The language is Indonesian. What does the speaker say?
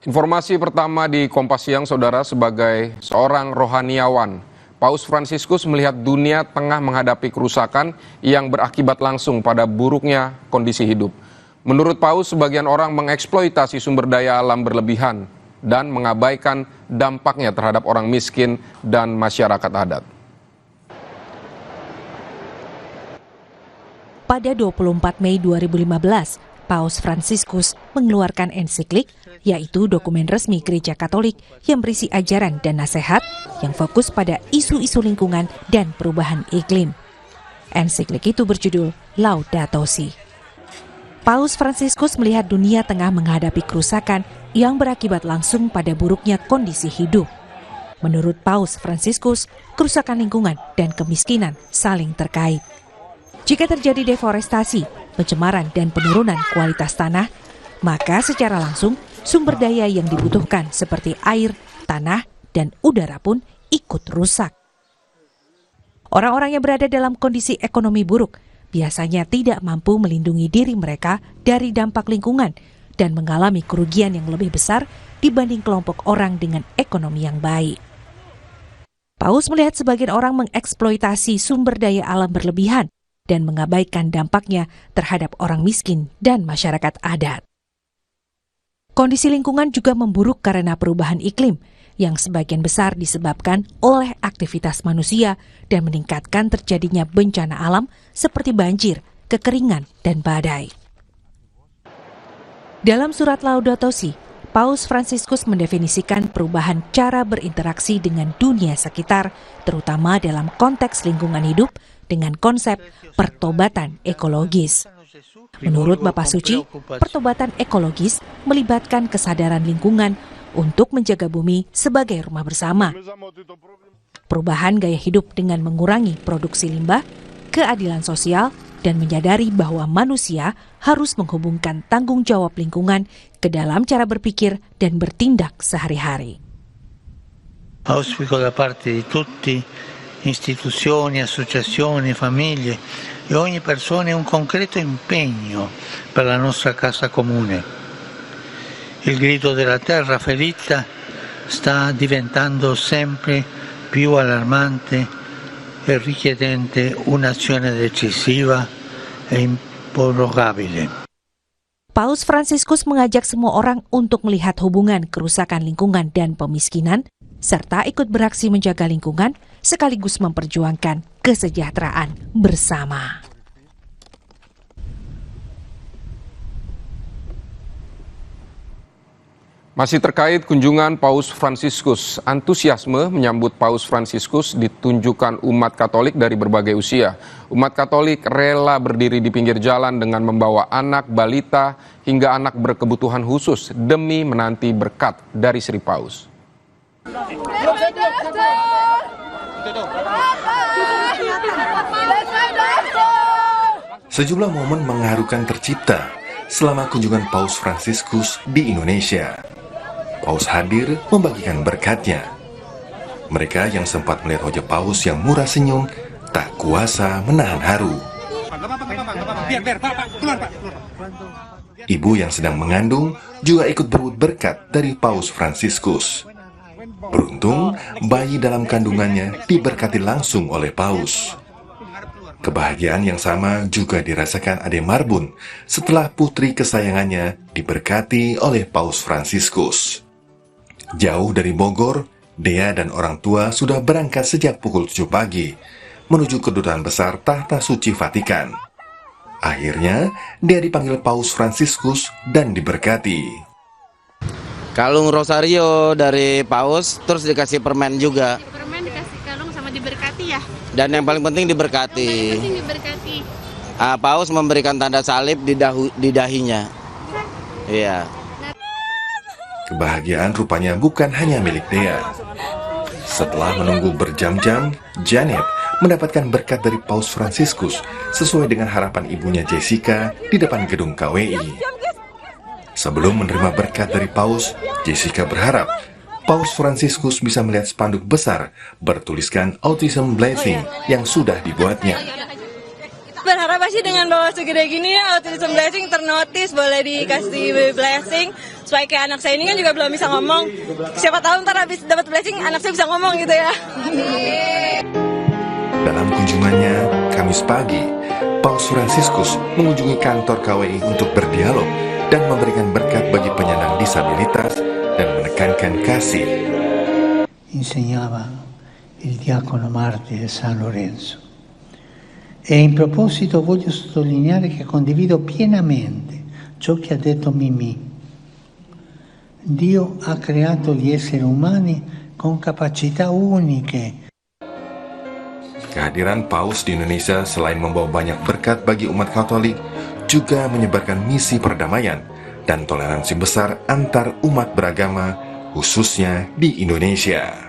Informasi pertama di Kompas Siang, Saudara, sebagai seorang rohaniawan, Paus Fransiskus melihat dunia tengah menghadapi kerusakan yang berakibat langsung pada buruknya kondisi hidup. Menurut Paus, sebagian orang mengeksploitasi sumber daya alam berlebihan dan mengabaikan dampaknya terhadap orang miskin dan masyarakat adat. Pada 24 Mei 2015, Paus Fransiskus mengeluarkan ensiklik, yaitu dokumen resmi Gereja Katolik yang berisi ajaran dan nasihat yang fokus pada isu-isu lingkungan dan perubahan iklim. Ensiklik itu berjudul Laudato Si. Paus Fransiskus melihat dunia tengah menghadapi kerusakan yang berakibat langsung pada buruknya kondisi hidup. Menurut Paus Fransiskus, kerusakan lingkungan dan kemiskinan saling terkait. Jika terjadi deforestasi, pencemaran dan penurunan kualitas tanah, maka secara langsung sumber daya yang dibutuhkan seperti air, tanah, dan udara pun ikut rusak. Orang-orang yang berada dalam kondisi ekonomi buruk biasanya tidak mampu melindungi diri mereka dari dampak lingkungan dan mengalami kerugian yang lebih besar dibanding kelompok orang dengan ekonomi yang baik. Paus melihat sebagian orang mengeksploitasi sumber daya alam berlebihan dan mengabaikan dampaknya terhadap orang miskin dan masyarakat adat. Kondisi lingkungan juga memburuk karena perubahan iklim yang sebagian besar disebabkan oleh aktivitas manusia dan meningkatkan terjadinya bencana alam seperti banjir, kekeringan, dan badai. Dalam surat Laudato Si, Paus Fransiskus mendefinisikan perubahan cara berinteraksi dengan dunia sekitar, terutama dalam konteks lingkungan hidup, dengan konsep pertobatan ekologis. Menurut Bapak Suci, pertobatan ekologis melibatkan kesadaran lingkungan untuk menjaga bumi sebagai rumah bersama. Perubahan gaya hidup dengan mengurangi produksi limbah, keadilan sosial, dan menyadari bahwa manusia harus menghubungkan tanggung jawab lingkungan ke dalam cara berpikir dan bertindak sehari-hari. Auspico da parte di tutti, istituzioni, associazioni, famiglie e ogni persona un concreto impegno per la nostra casa comune. Il grido della terra ferita sta diventando sempre più allarmante e richiedente un'azione decisiva e improrogabile. Paus Fransiskus mengajak semua orang untuk melihat hubungan kerusakan lingkungan dan pemiskinan, serta ikut beraksi menjaga lingkungan, sekaligus memperjuangkan kesejahteraan bersama. Masih terkait kunjungan Paus Fransiskus, antusiasme menyambut Paus Fransiskus ditunjukkan umat Katolik dari berbagai usia. Umat Katolik rela berdiri di pinggir jalan dengan membawa anak, balita, hingga anak berkebutuhan khusus demi menanti berkat dari Sri Paus. Sejumlah momen mengharukan tercipta selama kunjungan Paus Fransiskus di Indonesia. Paus hadir membagikan berkatnya. Mereka yang sempat melihat wajah Paus yang murah senyum tak kuasa menahan haru. Ibu yang sedang mengandung juga ikut berebut berkat dari Paus Fransiskus. Beruntung, bayi dalam kandungannya diberkati langsung oleh Paus. Kebahagiaan yang sama juga dirasakan Ade Marbun setelah putri kesayangannya diberkati oleh Paus Fransiskus. Jauh dari Bogor, Dea dan orang tua sudah berangkat sejak pukul 7 pagi menuju Kedutaan Besar Tahta Suci Vatikan. Akhirnya, Dea dipanggil Paus Fransiskus dan diberkati. Kalung rosario dari Paus, terus dikasih permen juga. Permen dikasih kalung sama diberkati ya. Dan yang paling penting diberkati. Paus memberikan tanda salib di dahinya. Iya. Kebahagiaan rupanya bukan hanya milik Dea. Setelah menunggu berjam-jam, Janet mendapatkan berkat dari Paus Fransiskus sesuai dengan harapan ibunya Jessica di depan gedung KWI. Sebelum menerima berkat dari Paus, Jessica berharap Paus Fransiskus bisa melihat spanduk besar bertuliskan Autism Blessing yang sudah dibuatnya. Berharap sih dengan bawa segede gini ya, Autism Blessing ternotis, boleh dikasih blessing supaya kayak anak saya ini kan juga belum bisa ngomong. Siapa tahu ntar habis dapat blessing anak saya bisa ngomong gitu ya. Dalam kunjungannya Kamis pagi, Paus Fransiskus mengunjungi kantor KWI untuk berdialog dan memberikan berkat bagi penyandang disabilitas dan menekankan kasih. Insegnava il diacono martire San Lorenzo. E in proposito voglio sottolineare che condivido pienamente ciò che ha detto Mimì. Dio ha creato gli esseri umani con capacità uniche. Kehadiran Paus di Indonesia selain membawa banyak berkat bagi umat Katolik, juga menyebarkan misi perdamaian dan toleransi besar antar umat beragama, khususnya di Indonesia.